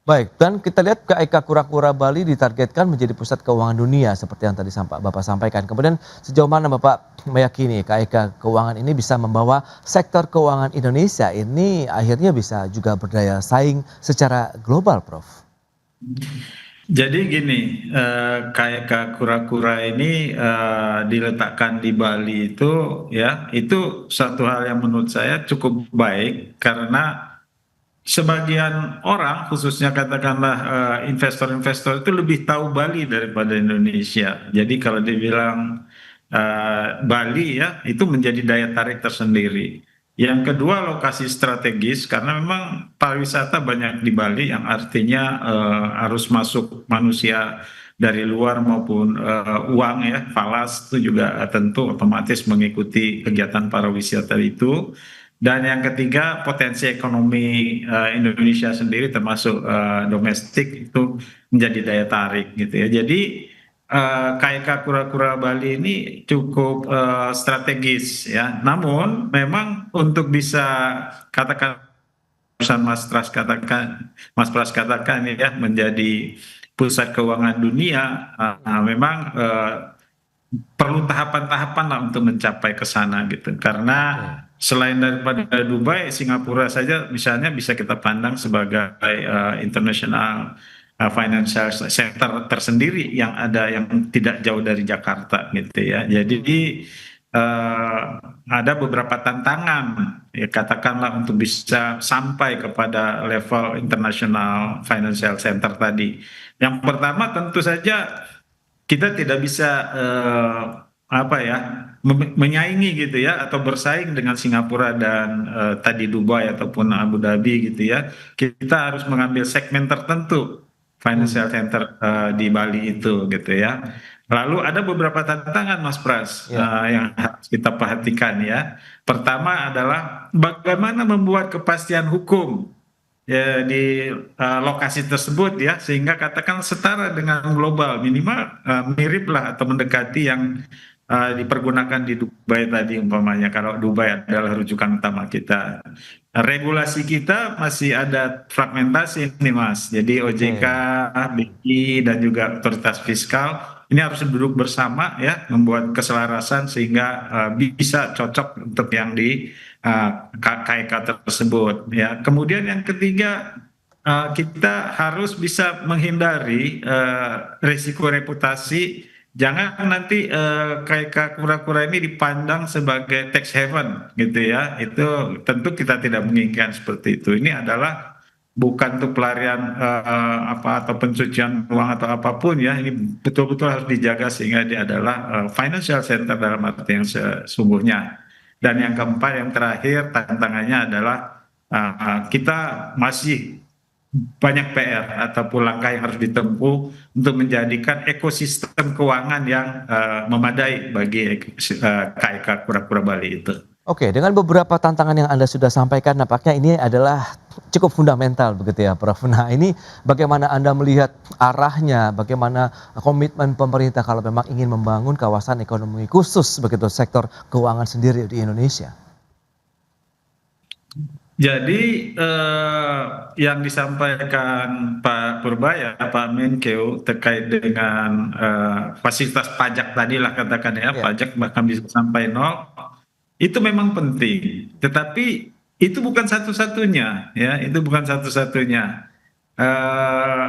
Baik, dan kita lihat KEK Kura-Kura Bali ditargetkan menjadi pusat keuangan dunia seperti yang tadi Bapak sampaikan. Kemudian sejauh mana Bapak meyakini KEK keuangan ini bisa membawa sektor keuangan Indonesia ini akhirnya bisa juga berdaya saing secara global, Prof? Jadi gini, KEK Kura-Kura ini diletakkan di Bali itu ya, itu satu hal yang menurut saya cukup baik karena sebagian orang, khususnya katakanlah investor-investor itu lebih tahu Bali daripada Indonesia. Jadi kalau dibilang Bali ya, itu menjadi daya tarik tersendiri. Yang kedua lokasi strategis karena memang pariwisata banyak di Bali yang artinya harus masuk manusia dari luar maupun uang ya, falas itu juga tentu otomatis mengikuti kegiatan pariwisata itu. Dan yang ketiga potensi ekonomi Indonesia sendiri termasuk domestik itu menjadi daya tarik gitu ya. Jadi KEK Kura-Kura Bali ini cukup strategis ya. Namun memang untuk bisa katakan Mas Pras katakan ya menjadi pusat keuangan dunia memang perlu tahapan-tahapan lah untuk mencapai ke sana gitu. Karena selain daripada Dubai, Singapura saja misalnya bisa kita pandang sebagai international financial center tersendiri yang ada yang tidak jauh dari Jakarta gitu ya. Jadi ada beberapa tantangan ya katakanlah untuk bisa sampai kepada level international financial center tadi. Yang pertama tentu saja kita tidak bisa menyaingi gitu ya atau bersaing dengan Singapura dan tadi Dubai ataupun Abu Dhabi gitu ya. Kita harus mengambil segmen tertentu financial center di Bali itu gitu ya. Lalu ada beberapa tantangan Mas Pras yang harus kita perhatikan ya. Pertama adalah bagaimana membuat kepastian hukum ya, di lokasi tersebut ya sehingga katakan setara dengan global minimal mirip lah atau mendekati yang dipergunakan di Dubai tadi umpamanya kalau Dubai adalah rujukan utama kita. Regulasi kita masih ada fragmentasi nih Mas. Jadi OJK, BI dan juga otoritas fiskal ini harus duduk bersama ya membuat keselarasan sehingga bisa cocok untuk yang di KEK tersebut ya. Kemudian yang ketiga kita harus bisa menghindari risiko reputasi. Jangan nanti KEK Kura-Kura ini dipandang sebagai tax haven gitu ya. Itu tentu kita tidak menginginkan seperti itu. Ini adalah bukan untuk pelarian atau pencucian uang atau apapun ya. Ini betul-betul harus dijaga sehingga dia adalah financial center dalam arti yang sesungguhnya. Dan yang keempat, yang terakhir tantangannya adalah kita masih banyak PR ataupun langkah yang harus ditempuh untuk menjadikan ekosistem keuangan yang memadai bagi KEK Kura-Kura Bali itu. Oke, dengan beberapa tantangan yang Anda sudah sampaikan, nampaknya ini adalah cukup fundamental begitu ya, Prof. Nah, ini bagaimana Anda melihat arahnya, bagaimana komitmen pemerintah kalau memang ingin membangun kawasan ekonomi khusus begitu sektor keuangan sendiri di Indonesia? Jadi yang disampaikan Pak Purbaya, Pak Menkeu terkait dengan fasilitas pajak tadi lah katakan ya, Ya, pajak bahkan bisa sampai nol, itu memang penting. Tetapi itu bukan satu-satunya, ya, itu bukan satu-satunya. Eh,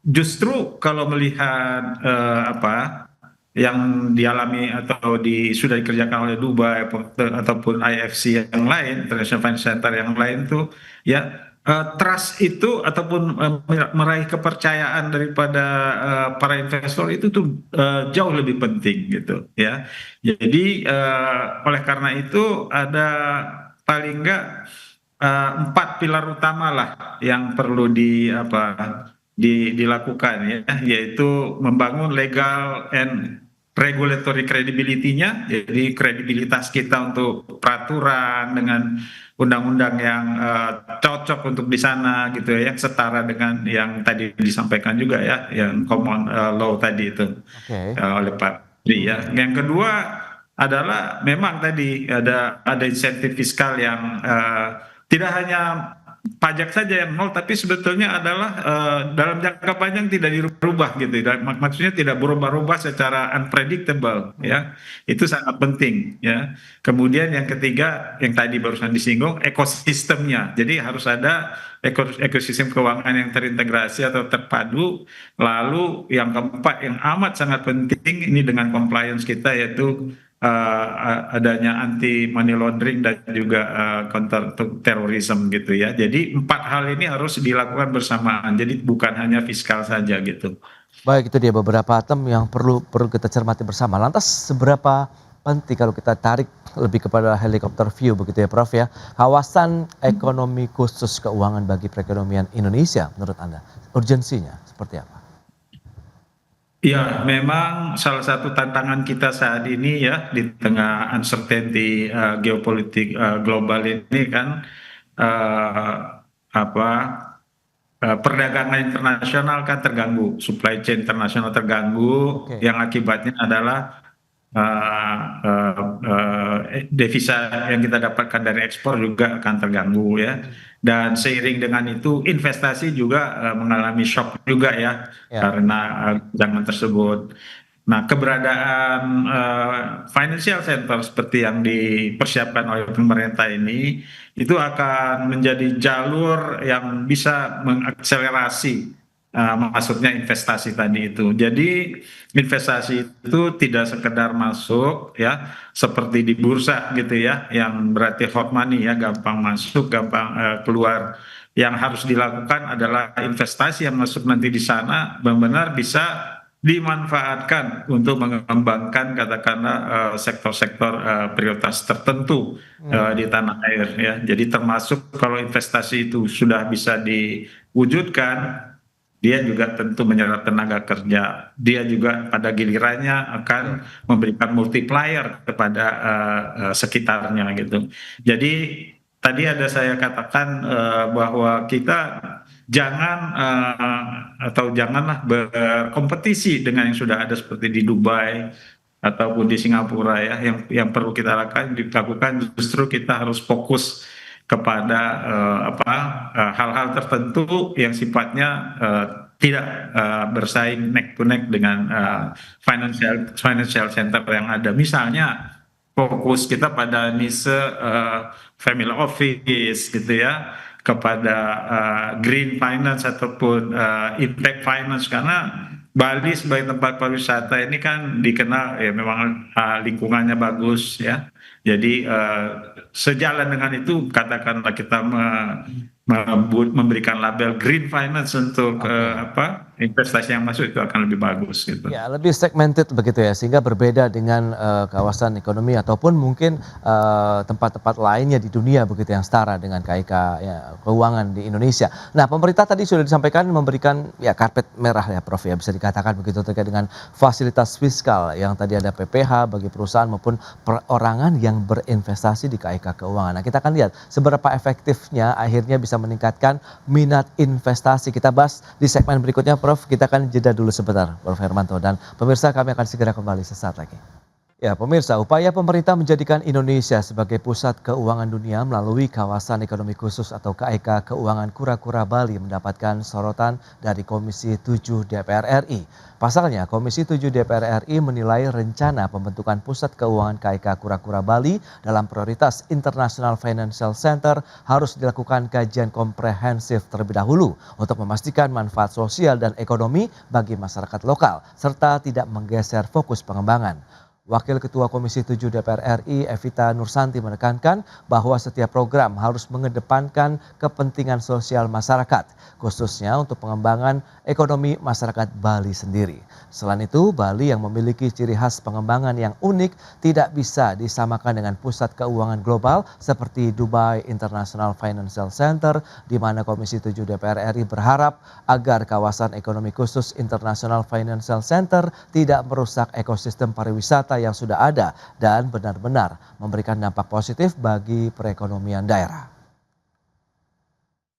Justru kalau melihat apa yang dialami atau sudah dikerjakan oleh Dubai ataupun IFC yang lain, International Finance Center yang lain tuh, ya trust itu ataupun meraih kepercayaan daripada para investor itu tuh jauh lebih penting gitu ya. Jadi oleh karena itu ada paling enggak empat pilar utama lah yang perlu dilakukan ya, yaitu membangun legal and regulatory credibility-nya, jadi kredibilitas kita untuk peraturan dengan undang-undang yang cocok untuk di sana gitu ya, yang setara dengan yang tadi disampaikan juga ya, yang common law tadi itu oke. oleh Pak Tri ya. Yang kedua adalah memang tadi ada insentif fiskal yang tidak hanya pajak saja yang nol, tapi sebetulnya adalah dalam jangka panjang tidak dirubah gitu. Maksudnya tidak berubah-ubah secara unpredictable ya. Itu sangat penting ya. Kemudian yang ketiga yang tadi barusan disinggung ekosistemnya. Jadi harus ada ekosistem keuangan yang terintegrasi atau terpadu. Lalu yang keempat yang amat sangat penting ini dengan compliance kita yaitu adanya anti money laundering dan juga counter terorisme gitu ya. Jadi empat hal ini harus dilakukan bersamaan. Jadi bukan hanya fiskal saja gitu. Baik, itu dia beberapa item yang perlu perlu kita cermati bersama. Lantas seberapa penting kalau kita tarik lebih kepada helikopter view begitu ya Prof ya, kawasan ekonomi khusus keuangan bagi perekonomian Indonesia menurut Anda, urgensinya seperti apa? Ya, memang salah satu tantangan kita saat ini ya di tengah uncertainty geopolitik global ini kan eh, apa perdagangan internasional kan terganggu, supply chain internasional terganggu, Oke, yang akibatnya adalah devisa yang kita dapatkan dari ekspor juga akan terganggu ya. Dan seiring dengan itu investasi juga mengalami shock juga ya ya, karena jangan tersebut. Nah, keberadaan financial center seperti yang dipersiapkan oleh pemerintah ini itu akan menjadi jalur yang bisa mengakselerasi maksudnya investasi tadi itu. Jadi investasi itu tidak sekedar masuk ya seperti di bursa gitu ya, yang berarti hot money ya, gampang masuk, gampang keluar. Yang harus dilakukan adalah investasi yang masuk nanti di sana benar-benar bisa dimanfaatkan untuk mengembangkan katakanlah sektor-sektor prioritas tertentu di tanah air ya. Jadi termasuk kalau investasi itu sudah bisa diwujudkan, dia juga tentu menyerap tenaga kerja. Dia juga pada gilirannya akan memberikan multiplier kepada sekitarnya gitu. Jadi tadi ada saya katakan bahwa kita jangan atau janganlah berkompetisi dengan yang sudah ada seperti di Dubai ataupun di Singapura ya. Yang perlu kita lakukan justru kita harus fokus kepada hal-hal tertentu yang sifatnya tidak bersaing neck to neck dengan financial center yang ada. Misalnya fokus kita pada niche family office gitu ya, kepada green finance ataupun impact finance, karena Bali sebagai tempat pariwisata ini kan dikenal ya memang lingkungannya bagus ya. Jadi sejalan dengan itu katakanlah kita memberikan label green finance untuk investasi yang masuk itu akan lebih bagus gitu. Ya, lebih segmented begitu ya, sehingga berbeda dengan kawasan ekonomi ataupun mungkin tempat-tempat lainnya di dunia begitu yang setara dengan KIK ya, keuangan di Indonesia. Nah, pemerintah tadi sudah disampaikan memberikan ya karpet merah ya Prof ya, bisa dikatakan begitu terkait dengan fasilitas fiskal yang tadi ada PPh bagi perusahaan maupun perorangan yang berinvestasi di KIK keuangan. Nah, kita akan lihat seberapa efektifnya akhirnya bisa meningkatkan minat investasi. Kita bahas di segmen berikutnya Prof. Kita akan jeda dulu sebentar Prof. Hermanto, dan pemirsa kami akan segera kembali sesaat lagi. Ya pemirsa, upaya pemerintah menjadikan Indonesia sebagai pusat keuangan dunia melalui kawasan ekonomi khusus atau KEK Keuangan Kura-Kura Bali mendapatkan sorotan dari Komisi 7 DPR RI. Pasalnya, Komisi 7 DPR RI menilai rencana pembentukan pusat keuangan KEK Kura-Kura Bali dalam prioritas International Financial Center harus dilakukan kajian komprehensif terlebih dahulu untuk memastikan manfaat sosial dan ekonomi bagi masyarakat lokal serta tidak menggeser fokus pengembangan. Wakil Ketua Komisi 7 DPR RI Evita Nursanti menekankan bahwa setiap program harus mengedepankan kepentingan sosial masyarakat, khususnya untuk pengembangan ekonomi masyarakat Bali sendiri. Selain itu, Bali yang memiliki ciri khas pengembangan yang unik tidak bisa disamakan dengan pusat keuangan global seperti Dubai International Financial Center, di mana Komisi 7 DPR RI berharap agar kawasan ekonomi khusus International Financial Center tidak merusak ekosistem pariwisata yang sudah ada dan benar-benar memberikan dampak positif bagi perekonomian daerah.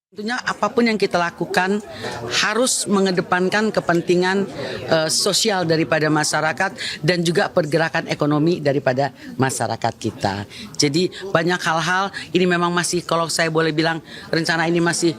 Tentunya apapun yang kita lakukan harus mengedepankan kepentingan sosial daripada masyarakat dan juga pergerakan ekonomi daripada masyarakat kita. Jadi banyak hal-hal ini memang masih, kalau saya boleh bilang, rencana ini masih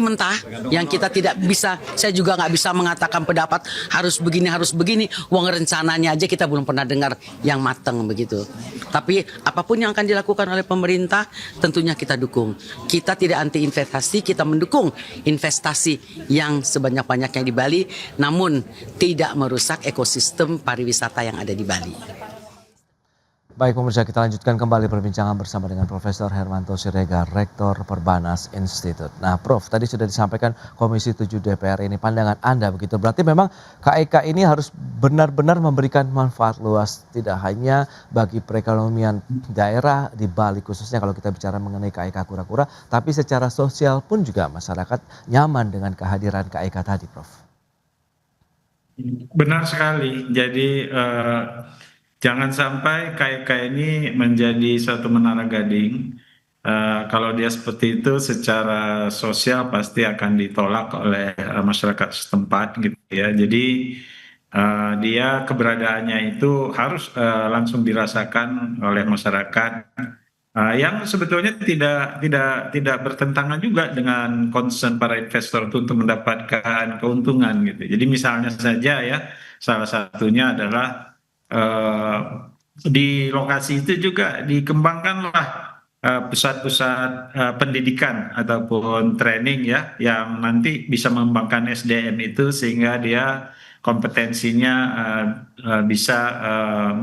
mentah, yang kita tidak bisa, saya juga nggak bisa mengatakan pendapat harus begini, uang rencananya aja kita belum pernah dengar yang matang begitu. Tapi apapun yang akan dilakukan oleh pemerintah tentunya kita dukung. Kita tidak anti investasi, kita mendukung investasi yang sebanyak-banyaknya di Bali, namun tidak merusak ekosistem pariwisata yang ada di Bali. Baik pemirsa, kita lanjutkan kembali perbincangan bersama dengan Profesor Hermanto Siregar, Rektor Perbanas Institute. Nah Prof, tadi sudah disampaikan Komisi 7 DPR ini pandangan Anda begitu. Berarti memang KEK ini harus benar-benar memberikan manfaat luas, tidak hanya bagi perekonomian daerah di Bali khususnya kalau kita bicara mengenai KEK Kura-Kura, tapi secara sosial pun juga masyarakat nyaman dengan kehadiran KEK tadi Prof. Benar sekali, jadi jangan sampai KEK ini menjadi satu menara gading. Kalau dia seperti itu secara sosial pasti akan ditolak oleh masyarakat setempat gitu ya. Jadi dia keberadaannya itu harus langsung dirasakan oleh masyarakat yang sebetulnya tidak bertentangan juga dengan concern para investor itu untuk mendapatkan keuntungan gitu. Jadi misalnya saja ya, salah satunya adalah di lokasi itu juga dikembangkanlah pusat-pusat pendidikan ataupun training ya, yang nanti bisa mengembangkan SDM itu sehingga dia kompetensinya bisa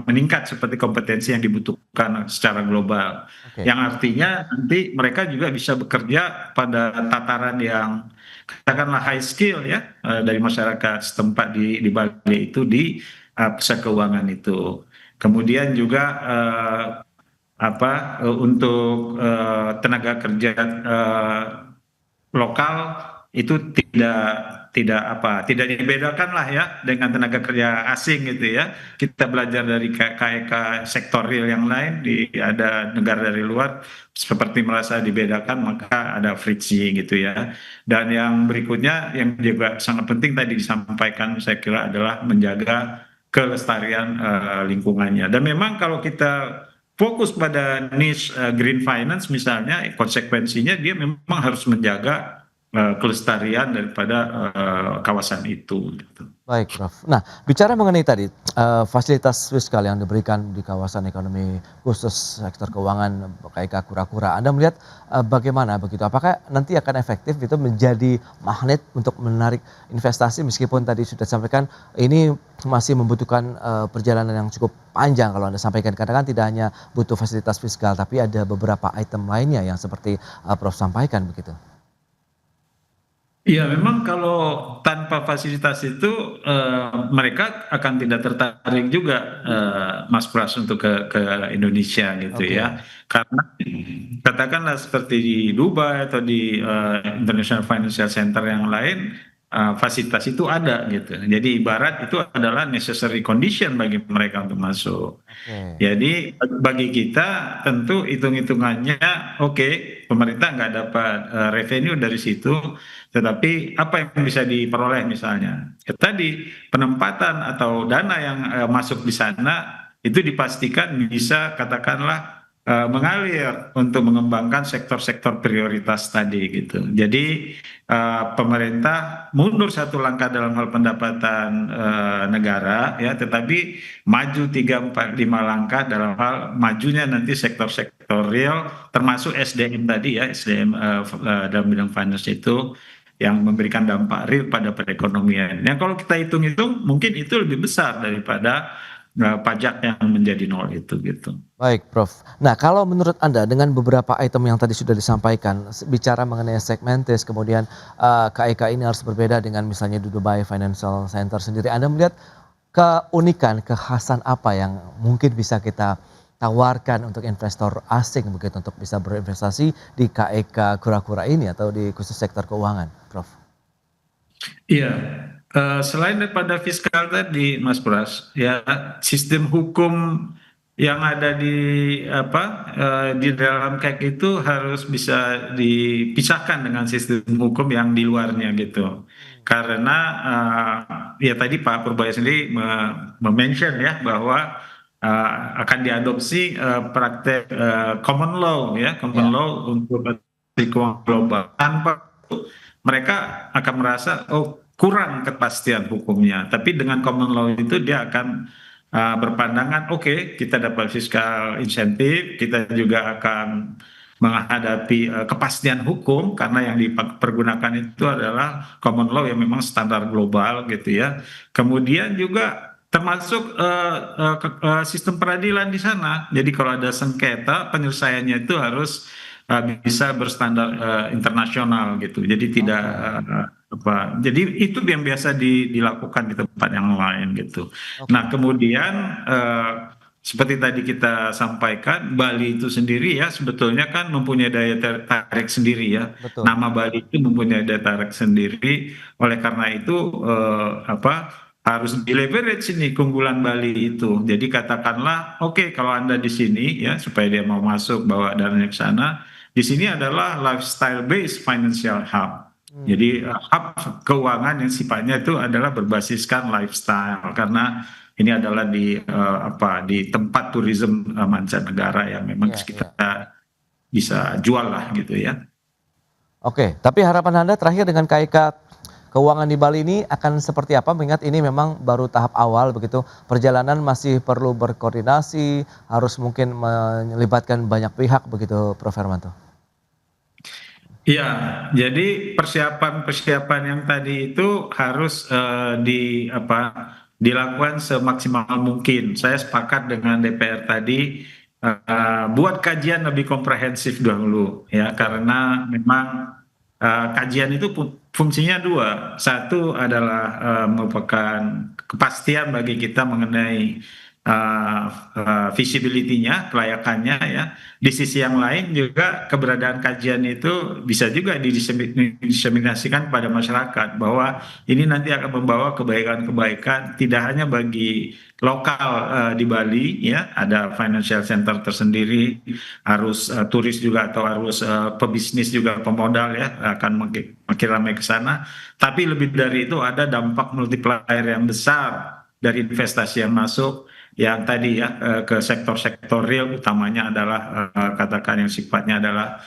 meningkat seperti kompetensi yang dibutuhkan secara global. Yang artinya nanti mereka juga bisa bekerja pada tataran yang katakanlah high skill ya, dari masyarakat setempat di Bali itu di pusat keuangan itu. Kemudian juga untuk tenaga kerja lokal itu tidak dibedakan lah ya dengan tenaga kerja asing gitu ya. Kita belajar dari KEK sektor real yang lain, ada negara dari luar seperti merasa dibedakan, maka ada friksi gitu ya. Dan yang berikutnya yang juga sangat penting tadi disampaikan saya kira adalah menjaga kelestarian lingkungannya. Dan memang kalau kita fokus pada niche green finance misalnya, konsekuensinya dia memang harus menjaga kelestarian daripada kawasan itu. Baik Prof. Nah bicara mengenai tadi fasilitas fiskal yang diberikan di kawasan ekonomi khusus sektor keuangan KEK Kura-Kura, Anda melihat bagaimana begitu? Apakah nanti akan efektif itu menjadi magnet untuk menarik investasi, meskipun tadi sudah disampaikan ini masih membutuhkan perjalanan yang cukup panjang kalau Anda sampaikan, karena kan tidak hanya butuh fasilitas fiskal tapi ada beberapa item lainnya yang seperti Prof sampaikan begitu. Iya, memang kalau tanpa fasilitas itu mereka akan tidak tertarik juga, Mas Pras, untuk ke Indonesia gitu Oke, ya. Karena katakanlah seperti di Dubai atau di International Financial Center yang lain, fasilitas itu ada gitu. Jadi ibarat itu adalah necessary condition bagi mereka untuk masuk. oke. Jadi bagi kita tentu hitung-hitungannya oke, pemerintah nggak dapat revenue dari situ, tetapi apa yang bisa diperoleh misalnya? Ya tadi penempatan atau dana yang masuk di sana itu dipastikan bisa katakanlah mengalir untuk mengembangkan sektor-sektor prioritas tadi gitu. Jadi pemerintah mundur satu langkah dalam hal pendapatan negara ya, tetapi maju 3, 4, 5 langkah dalam hal majunya nanti sektor-sektor real termasuk SDM tadi ya, SDM dalam bidang finance itu yang memberikan dampak real pada perekonomian. Yang kalau kita hitung-hitung mungkin itu lebih besar daripada pajak yang menjadi nol itu gitu. Baik, Prof. Nah, kalau menurut Anda dengan beberapa item yang tadi sudah disampaikan, bicara mengenai segmentis, kemudian KEK ini harus berbeda dengan misalnya di Dubai Financial Center sendiri. Anda melihat keunikan, kekhasan apa yang mungkin bisa kita tawarkan untuk investor asing begitu untuk bisa berinvestasi di KEK kura-kura ini atau di khusus sektor keuangan, Prof? Iya, selain daripada fiskal tadi, Mas Pras, ya sistem hukum yang ada di dalam KEK itu harus bisa dipisahkan dengan sistem hukum yang di luarnya gitu. Karena ya tadi Pak Purbaya sendiri mention ya bahwa akan diadopsi praktek common law ya, common Ya, law untuk keuangan global. Tanpa itu mereka akan merasa oh kurang kepastian hukumnya. Tapi dengan common law itu dia akan berpandangan oke, kita dapat fiskal insentif, kita juga akan menghadapi kepastian hukum karena yang dipergunakan itu adalah common law yang memang standar global gitu ya. Kemudian juga termasuk sistem peradilan di sana. Jadi kalau ada sengketa penyelesaiannya itu harus bisa berstandar internasional gitu. Jadi tidak oke, jadi itu yang biasa dilakukan di tempat yang lain gitu. Nah, oke. kemudian seperti tadi kita sampaikan, Bali itu sendiri ya sebetulnya kan mempunyai daya tarik sendiri ya. Betul. Nama Bali itu mempunyai daya tarik sendiri. Oleh karena itu harus di leverage ini keunggulan Bali itu. Jadi katakanlah, oke kalau Anda di sini ya supaya dia mau masuk bawa dananya ke sana, di sini adalah lifestyle based financial hub. Hmm, Jadi hub keuangan yang sifatnya itu adalah berbasiskan lifestyle karena ini adalah di tempat turisme mancanegara yang memang iya, iya. kita bisa jual lah gitu ya. Oke, tapi harapan Anda terakhir dengan KIK keuangan di Bali ini akan seperti apa? Mengingat ini memang baru tahap awal begitu, perjalanan masih perlu berkoordinasi, harus mungkin melibatkan banyak pihak begitu, Prof Hermanto. Iya, jadi persiapan-persiapan yang tadi itu harus dilakukan semaksimal mungkin. Saya sepakat dengan DPR tadi buat kajian lebih komprehensif dahulu ya Oke, karena memang kajian itu fungsinya dua. Satu adalah merupakan kepastian bagi kita mengenai visibility-nya, kelayakannya ya. Di sisi yang lain juga keberadaan kajian itu bisa juga didiseminasikan pada masyarakat bahwa ini nanti akan membawa kebaikan-kebaikan tidak hanya bagi lokal di Bali ya, ada financial center tersendiri, harus turis juga atau harus pebisnis juga pemodal ya akan makin ramai ke sana. Tapi lebih dari itu ada dampak multiplier yang besar dari investasi yang masuk yang tadi ya ke sektor-sektor real utamanya adalah katakan yang sifatnya adalah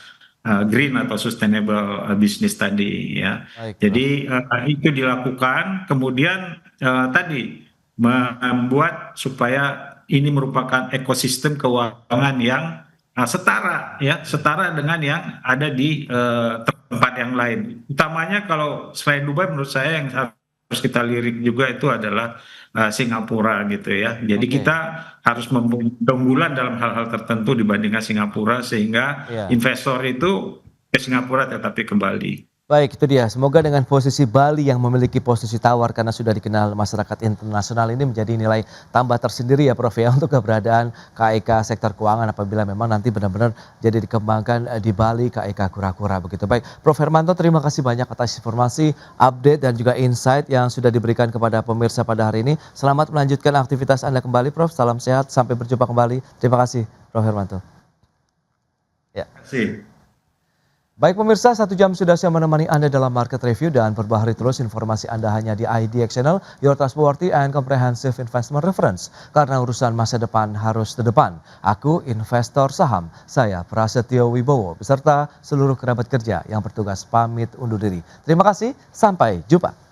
green atau sustainable business tadi ya. baik, Prof. Jadi itu dilakukan kemudian tadi membuat supaya ini merupakan ekosistem keuangan yang setara ya, setara dengan yang ada di tempat yang lain. Utamanya kalau selain Dubai menurut saya yang harus kita lirik juga itu adalah Singapura gitu ya. Jadi Oke, kita harus mempunyai keunggulan dalam hal-hal tertentu dibandingkan Singapura sehingga iya. investor itu ke Singapura tetapi ke Bali. Baik, itu dia. Semoga dengan posisi Bali yang memiliki posisi tawar karena sudah dikenal masyarakat internasional ini menjadi nilai tambah tersendiri ya Prof ya untuk keberadaan KEK sektor keuangan apabila memang nanti benar-benar jadi dikembangkan di Bali KEK kura-kura begitu. Baik, Prof Hermanto terima kasih banyak atas informasi, update dan juga insight yang sudah diberikan kepada pemirsa pada hari ini. Selamat melanjutkan aktivitas Anda kembali Prof. Salam sehat, sampai berjumpa kembali. Terima kasih Prof Hermanto. Ya. Terima kasih. Baik pemirsa, 1 jam sudah saya menemani Anda dalam Market Review dan perbaharui terus informasi Anda hanya di IDX Channel, your trustworthy and comprehensive investment reference. Karena urusan masa depan harus terdepan. Aku investor saham, saya Prasetyo Wibowo, beserta seluruh kerabat kerja yang bertugas pamit undur diri. Terima kasih, sampai jumpa.